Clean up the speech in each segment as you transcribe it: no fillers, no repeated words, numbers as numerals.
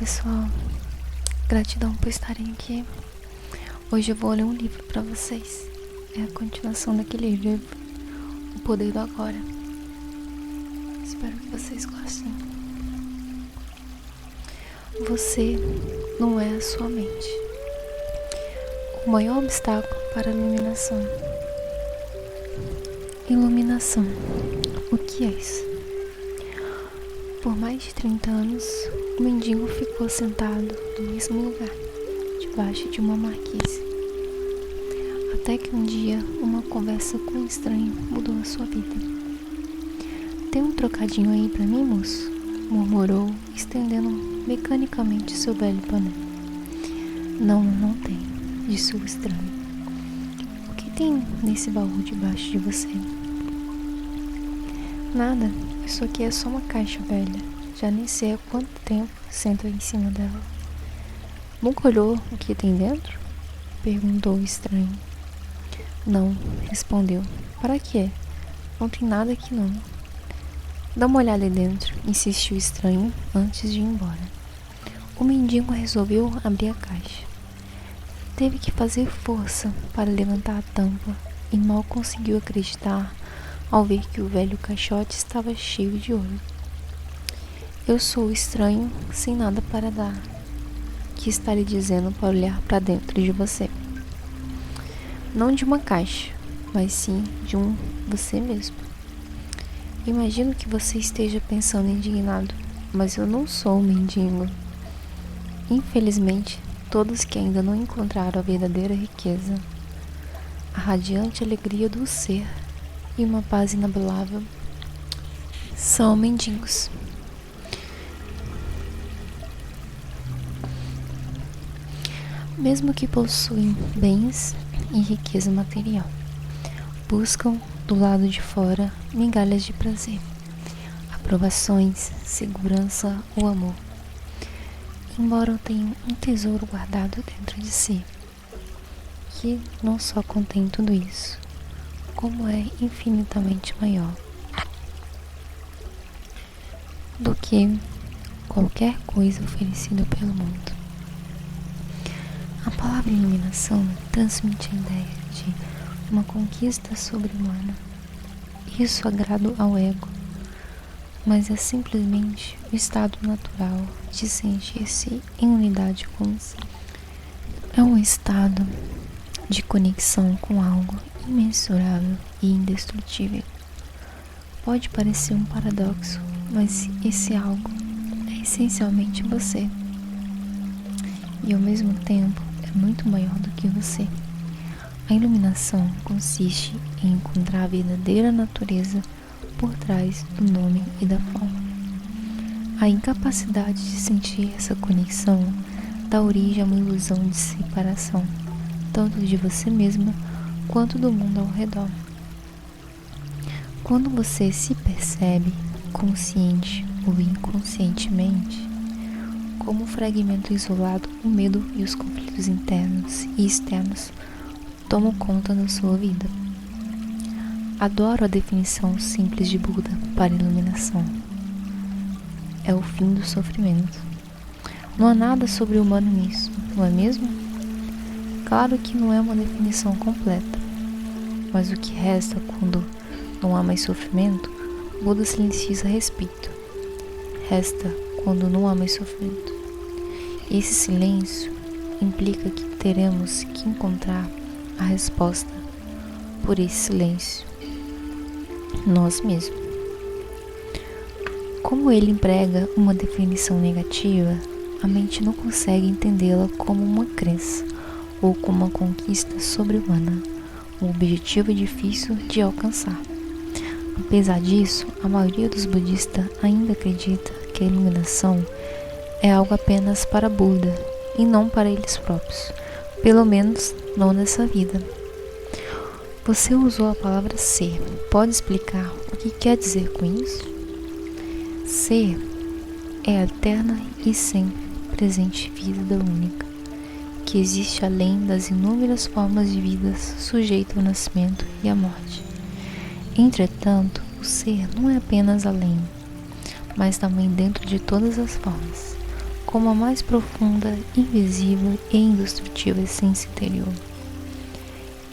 pessoal, gratidão por estarem aqui. Hoje eu vou ler um livro para vocês. É a continuação daquele livro, O Poder do Agora. Espero que vocês gostem. Você não é a sua mente. O maior obstáculo para a iluminação. Iluminação. O que é isso? Por mais de 30 anos, o mendigo ficou sentado no mesmo lugar, debaixo de uma marquise. Até que um dia, uma conversa com um estranho mudou a sua vida. "Tem um trocadinho aí pra mim, moço?", murmurou, estendendo mecanicamente seu velho pané. Não tem", disse o estranho. "O que tem nesse baú debaixo de você?" "Nada, isso aqui é só uma caixa velha. Já nem sei há quanto tempo sento em cima dela." "Nunca olhou o que tem dentro?", perguntou o estranho. "Não", respondeu. "Para quê? Não tem nada aqui não." "Dá uma olhada aí dentro", insistiu o estranho antes de ir embora. O mendigo resolveu abrir a caixa. Teve que fazer força para levantar a tampa e mal conseguiu acreditar ao ver que o velho caixote estava cheio de ouro. "Eu sou o estranho sem nada para dar. Que está lhe dizendo para olhar para dentro de você? Não de uma caixa, mas sim de você mesmo." "Imagino que você esteja pensando indignado, mas eu não sou um mendigo. Infelizmente, todos que ainda não encontraram a verdadeira riqueza, a radiante alegria do ser e uma paz inabalável, são mendigos." Mesmo que possuem bens e riqueza material, buscam do lado de fora migalhas de prazer, aprovações, segurança ou amor. Embora tenham um tesouro guardado dentro de si, que não só contém tudo isso, como é infinitamente maior do que qualquer coisa oferecida pelo mundo. A palavra iluminação transmite a ideia de uma conquista sobre-humana. Isso agrada ao ego, mas é simplesmente o estado natural de sentir-se em unidade com o ser. É um estado de conexão com algo imensurável e indestrutível. Pode parecer um paradoxo, mas esse algo é essencialmente você. E ao mesmo tempo é muito maior do que você. A iluminação consiste em encontrar a verdadeira natureza por trás do nome e da forma. A incapacidade de sentir essa conexão dá origem a uma ilusão de separação, tanto de você mesma quanto do mundo ao redor. Quando você se percebe, consciente ou inconscientemente, como um fragmento isolado, o medo e os conflitos internos e externos tomam conta da sua vida. Adoro a definição simples de Buda para a iluminação. É o fim do sofrimento. Não há nada sobre-humano nisso, não é mesmo? Claro que não é uma definição completa, mas o que resta quando não há mais sofrimento, Buda silencia a respeito. Resta quando não há mais sofrimento. Esse silêncio implica que teremos que encontrar a resposta por esse silêncio, nós mesmos. Como ele emprega uma definição negativa, a mente não consegue entendê-la como uma crença ou como uma conquista sobre-humana, um objetivo difícil de alcançar. Apesar disso, a maioria dos budistas ainda acredita que a iluminação é algo apenas para Buda e não para eles próprios, pelo menos não nessa vida. Você usou a palavra ser. Pode explicar o que quer dizer com isso? Ser é a eterna e sempre presente vida única, que existe além das inúmeras formas de vidas sujeitas ao nascimento e à morte. Entretanto, o ser não é apenas além, mas também dentro de todas as formas, como a mais profunda, invisível e indestrutível essência interior.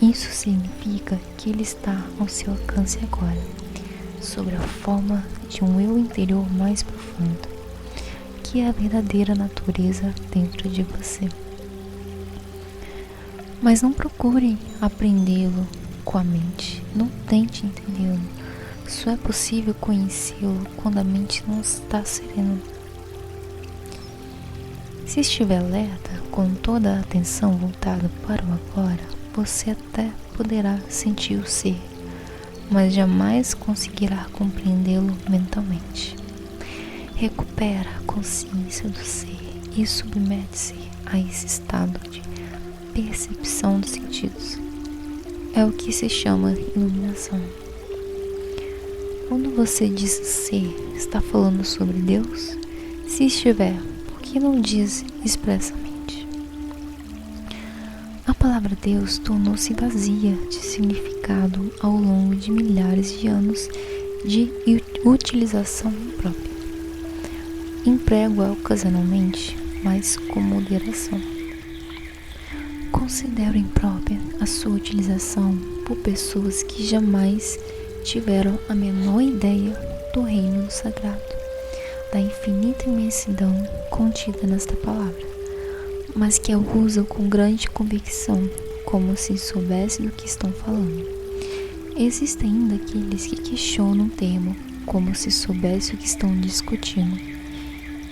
Isso significa que ele está ao seu alcance agora, sob a forma de um eu interior mais profundo, que é a verdadeira natureza dentro de você. Mas não procure aprendê-lo com a mente, não tente entendê-lo. Só é possível conhecê-lo quando a mente não está serena. Se estiver alerta, com toda a atenção voltada para o agora, você até poderá sentir o ser, mas jamais conseguirá compreendê-lo mentalmente. Recupera a consciência do ser e submete-se a esse estado de percepção dos sentidos. É o que se chama iluminação. Quando você diz ser, está falando sobre Deus? Se estiver, por que não diz expressamente? A palavra Deus tornou-se vazia de significado ao longo de milhares de anos de utilização própria. Emprego-a ocasionalmente, mas com moderação. Considero imprópria a sua utilização por pessoas que jamais tiveram a menor ideia do reino do sagrado, da infinita imensidão contida nesta palavra, mas que a usam com grande convicção, como se soubesse do que estão falando. Existem ainda aqueles que questionam o termo, como se soubesse o que estão discutindo.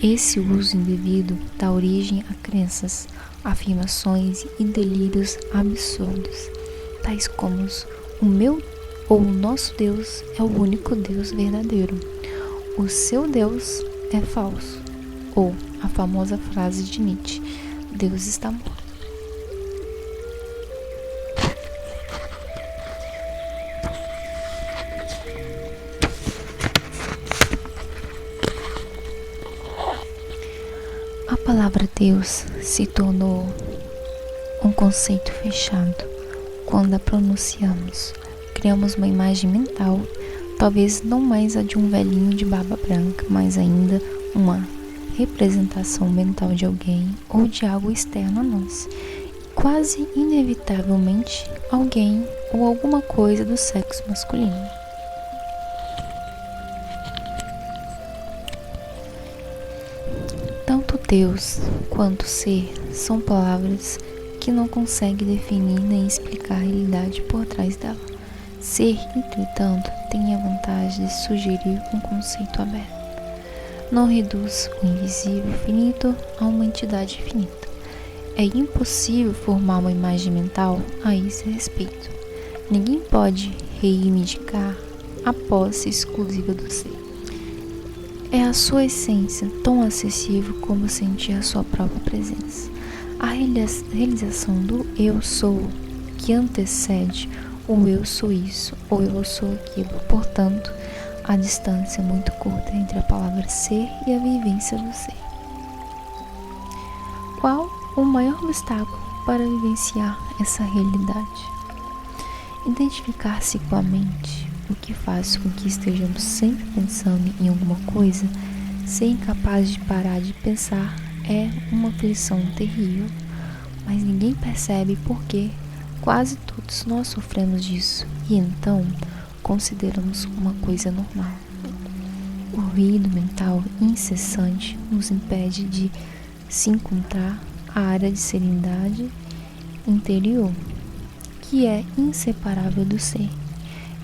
Esse uso indevido dá origem a crenças, afirmações e delírios absurdos, tais como o meu ou o nosso Deus é o único Deus verdadeiro, o seu Deus é falso, ou a famosa frase de Nietzsche, Deus está morto. A palavra Deus se tornou um conceito fechado quando a pronunciamos. Criamos uma imagem mental, talvez não mais a de um velhinho de barba branca, mas ainda uma representação mental de alguém ou de algo externo a nós. Quase inevitavelmente, alguém ou alguma coisa do sexo masculino. Tanto Deus quanto ser são palavras que não conseguem definir nem explicar a realidade por trás dela. Ser, entretanto, tem a vantagem de sugerir um conceito aberto. Não reduz o invisível finito a uma entidade finita. É impossível formar uma imagem mental a esse respeito. Ninguém pode reivindicar a posse exclusiva do ser. É a sua essência tão acessível como sentir a sua própria presença. A realização do eu sou que antecede o eu sou isso ou eu sou aquilo. Portanto, a distância é muito curta entre a palavra ser e a vivência do ser. Qual o maior obstáculo para vivenciar essa realidade? Identificar-se com a mente, o que faz com que estejamos sempre pensando em alguma coisa, ser incapaz de parar de pensar é uma aflição terrível, mas ninguém percebe por que quase todos nós sofremos disso e então consideramos uma coisa normal. O ruído mental incessante nos impede de se encontrar a área de serenidade interior, que é inseparável do ser.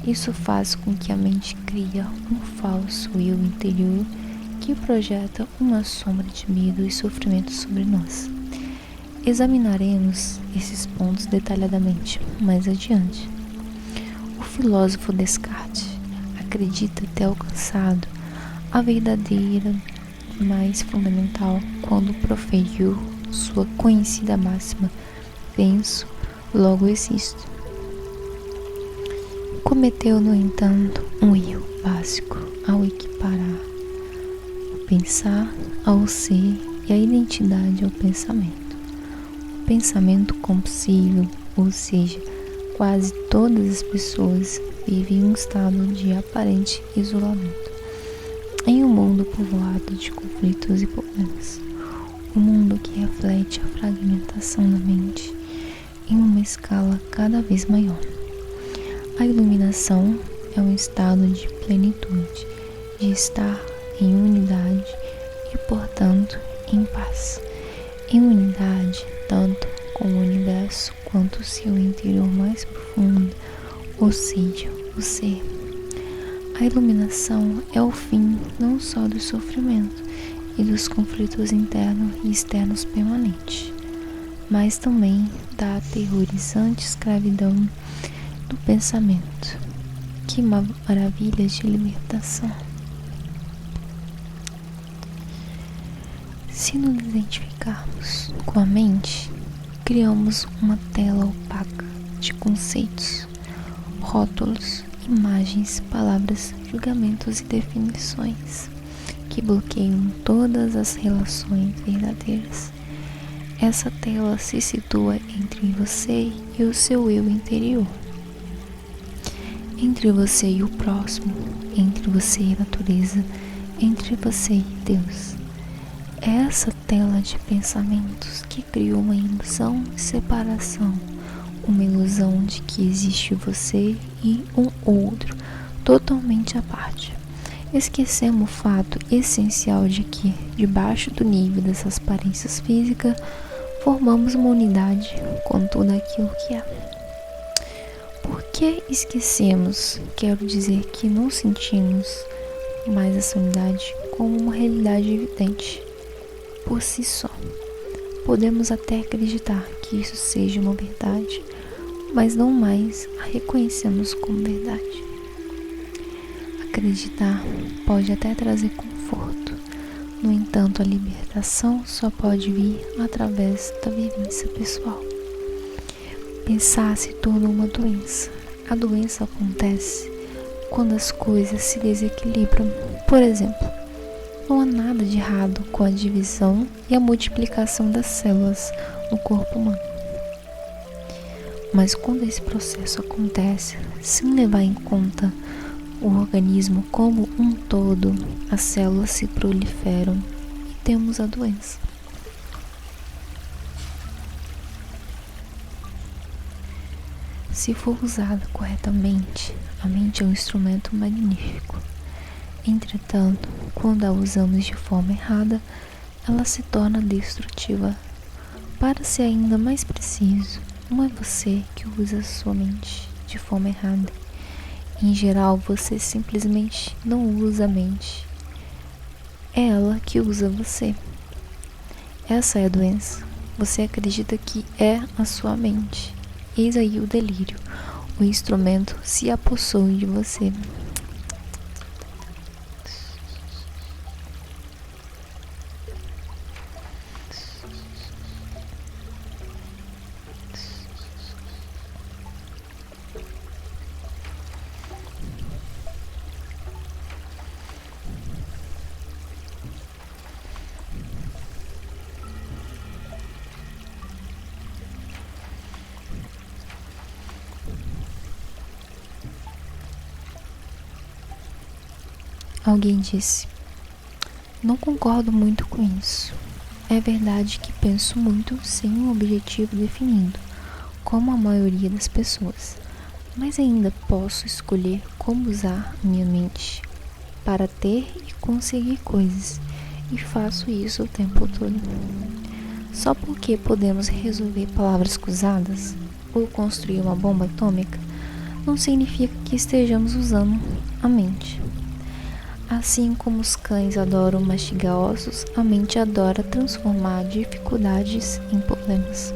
Isso faz com que a mente crie um falso eu interior que projeta uma sombra de medo e sofrimento sobre nós. Examinaremos esses pontos detalhadamente mais adiante. O filósofo Descartes acredita ter alcançado a verdadeira mais fundamental quando proferiu sua conhecida máxima: penso, logo existo. Cometeu, no entanto, um erro básico ao equiparar o pensar ao ser e a identidade ao pensamento. O pensamento compulsivo, ou seja, quase todas as pessoas vivem em um estado de aparente isolamento, em um mundo povoado de conflitos e problemas. um mundo que reflete a fragmentação da mente em uma escala cada vez maior. A iluminação é um estado de plenitude, de estar em unidade e, portanto, em paz. Em unidade, tanto com o universo quanto o seu interior mais profundo, ou seja, o ser. A iluminação é o fim não só do sofrimento e dos conflitos internos e externos permanentes, mas também da aterrorizante escravidão do pensamento. Que maravilha de libertação! Se nos identificarmos com a mente, criamos uma tela opaca de conceitos, rótulos, imagens, palavras, julgamentos e definições que bloqueiam todas as relações verdadeiras. Essa tela se situa entre você e o seu eu interior, entre você e o próximo, entre você e a natureza, entre você e Deus. É essa tela de pensamentos que cria uma ilusão de separação, uma ilusão de que existe você e um outro totalmente à parte. Esquecemos o fato essencial de que, debaixo do nível dessas aparências físicas, formamos uma unidade com tudo aquilo que é. Por que esquecemos? Quero dizer que não sentimos mais essa unidade como uma realidade evidente por si só. Podemos até acreditar que isso seja uma verdade, mas não mais a reconhecemos como verdade. Acreditar pode até trazer conforto. No entanto, a libertação só pode vir através da vivência pessoal. Pensar se torna uma doença. A doença acontece quando as coisas se desequilibram. Por exemplo, não há nada de errado com a divisão e a multiplicação das células no corpo humano. Mas quando esse processo acontece sem levar em conta o organismo como um todo, as células se proliferam e temos a doença. Se for usada corretamente, a mente é um instrumento magnífico. Entretanto, quando a usamos de forma errada, ela se torna destrutiva. Para ser ainda mais preciso, não é você que usa a sua mente de forma errada. Em geral, você simplesmente não usa a mente. É ela que usa você. Essa é a doença. Você acredita que é a sua mente. Eis aí o delírio. O instrumento se apossou de você. Alguém disse: não concordo muito com isso. É verdade que penso muito sem um objetivo definido, como a maioria das pessoas, mas ainda posso escolher como usar minha mente para ter e conseguir coisas, e faço isso o tempo todo. Só porque podemos resolver palavras cruzadas ou construir uma bomba atômica, não significa que estejamos usando a mente. Assim como os cães adoram mastigar ossos, a mente adora transformar dificuldades em problemas.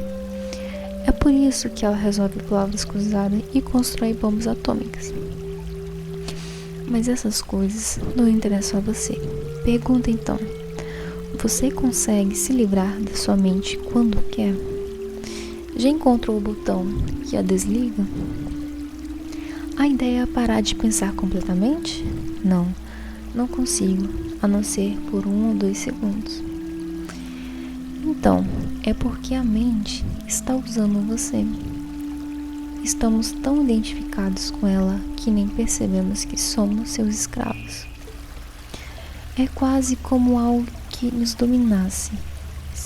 É por isso que ela resolve palavras cruzadas e constrói bombas atômicas. Mas essas coisas não interessam a você. Pergunta então: você consegue se livrar da sua mente quando quer? Já encontrou o botão que a desliga? A ideia é parar de pensar completamente? Não consigo, a não ser por 1 ou 2 segundos. Então, é porque a mente está usando você. Estamos tão identificados com ela que nem percebemos que somos seus escravos. É quase como algo que nos dominasse.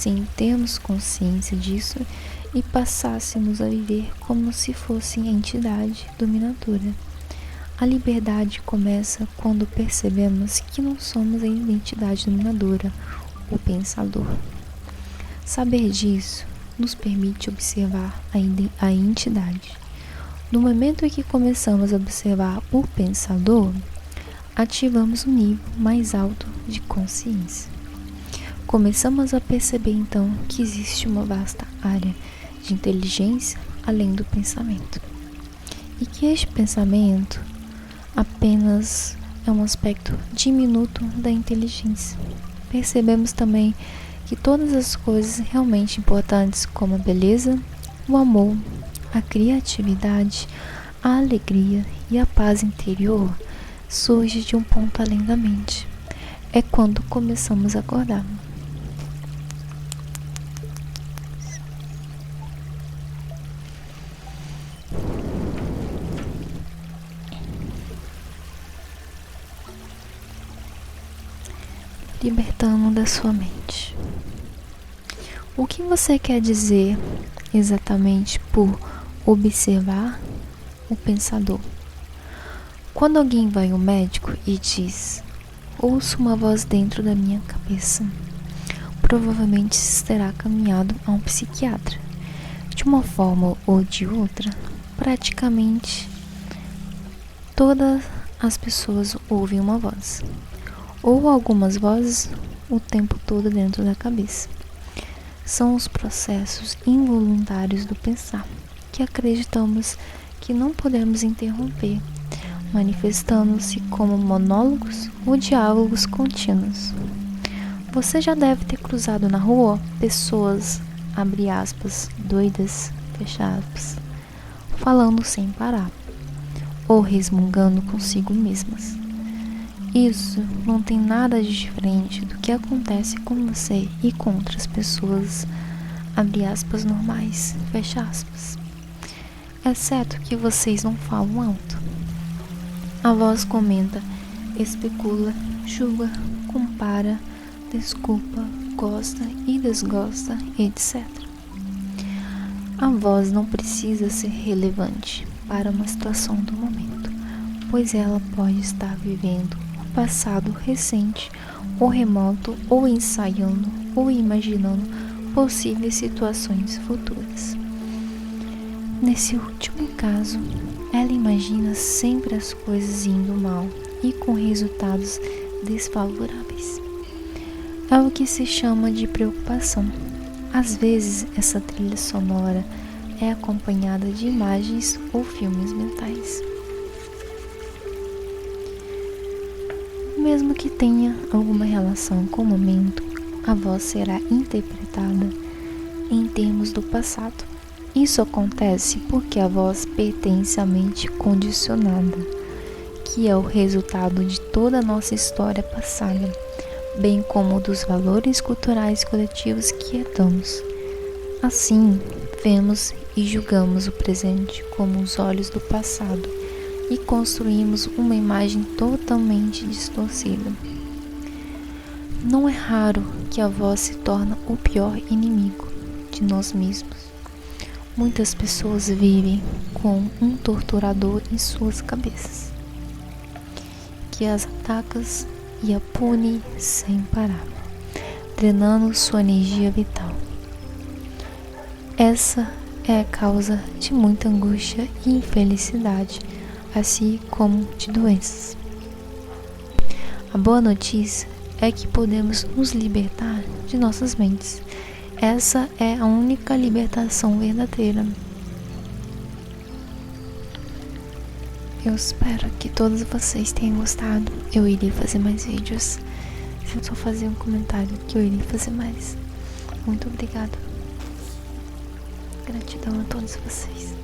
sem termos consciência disso e passássemos a viver como se fosse a entidade dominadora. A liberdade começa quando percebemos que não somos a identidade dominadora, o pensador. Saber disso nos permite observar a entidade. No momento em que começamos a observar o pensador, ativamos um nível mais alto de consciência. Começamos a perceber então que existe uma vasta área de inteligência além do pensamento, e que este pensamento apenas é um aspecto diminuto da inteligência. Percebemos também que todas as coisas realmente importantes, como a beleza, o amor, a criatividade, a alegria e a paz interior, surge de um ponto além da mente. É quando começamos a acordar. Libertando da sua mente. O que você quer dizer exatamente por observar o pensador? Quando alguém vai ao médico e diz: ouço uma voz dentro da minha cabeça, provavelmente terá caminhado a um psiquiatra. De uma forma ou de outra, praticamente todas as pessoas ouvem uma voz, ou algumas vozes o tempo todo dentro da cabeça. São os processos involuntários do pensar, que acreditamos que não podemos interromper, manifestando-se como monólogos ou diálogos contínuos. Você já deve ter cruzado na rua pessoas, abre aspas, doidas, fecha aspas, falando sem parar, ou resmungando consigo mesmas. Isso não tem nada de diferente do que acontece com você e com outras pessoas, abre aspas, normais, fecha aspas. Exceto que vocês não falam alto. A voz comenta, especula, julga, compara, desculpa, gosta e desgosta, etc. A voz não precisa ser relevante para uma situação do momento, pois ela pode estar vivendo o passado recente ou remoto, ou ensaiando ou imaginando possíveis situações futuras. Nesse último caso, ela imagina sempre as coisas indo mal e com resultados desfavoráveis. É o que se chama de preocupação. Às vezes, essa trilha sonora é acompanhada de imagens ou filmes mentais. Mesmo que tenha alguma relação com o momento, a voz será interpretada em termos do passado. Isso acontece porque a voz pertence à mente condicionada, que é o resultado de toda a nossa história passada, bem como dos valores culturais coletivos que herdamos. Assim, vemos e julgamos o presente como os olhos do passado e construímos uma imagem totalmente distorcida. Não é raro que a voz se torne o pior inimigo de nós mesmos. Muitas pessoas vivem com um torturador em suas cabeças, que as ataca e a pune sem parar, drenando sua energia vital. Essa é a causa de muita angústia e infelicidade, assim como de doenças. A boa notícia é que podemos nos libertar de nossas mentes. Essa é a única libertação verdadeira. Eu espero que todos vocês tenham gostado. Eu irei fazer mais vídeos. Se eu só fazer um comentário que eu irei fazer mais. Muito obrigada. Gratidão a todos vocês.